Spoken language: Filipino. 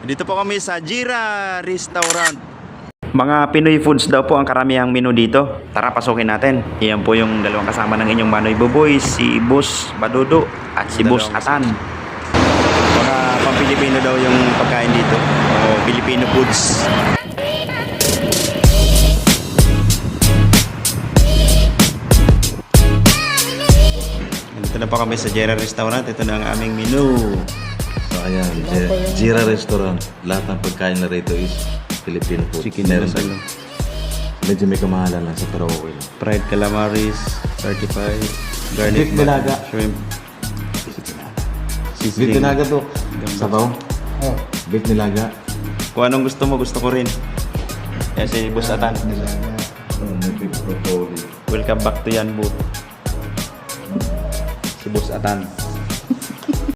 Dito po kami sa Jira Restaurant. Mga Pinoy foods daw po ang karamihang menu dito. Tara, pasukin natin. Iyan po yung dalawang kasama ng inyong Manoy Buboy, si Boss Badudo at si Boss Atan. Mga pang-Pilipino daw yung pagkain dito. O Filipino foods. Dito na po kami sa Jira Restaurant. Ito na ang aming menu. So ayan, Jira Restaurant. Lahat ng pagkain na rito is Filipino food. Chicken Meron masala. medyo may kamahalan lang sa pero okay lang. Fried calamaris, 35. Garlic Beef nilaga. shrimp. Beef Sizzling. nilaga to. Sabaw. Beef nilaga. Kung anong gusto mo, gusto ko rin. Yan si Boss Atan. May beef broccoli. Welcome back to Yan Boot. Si Boss Atan.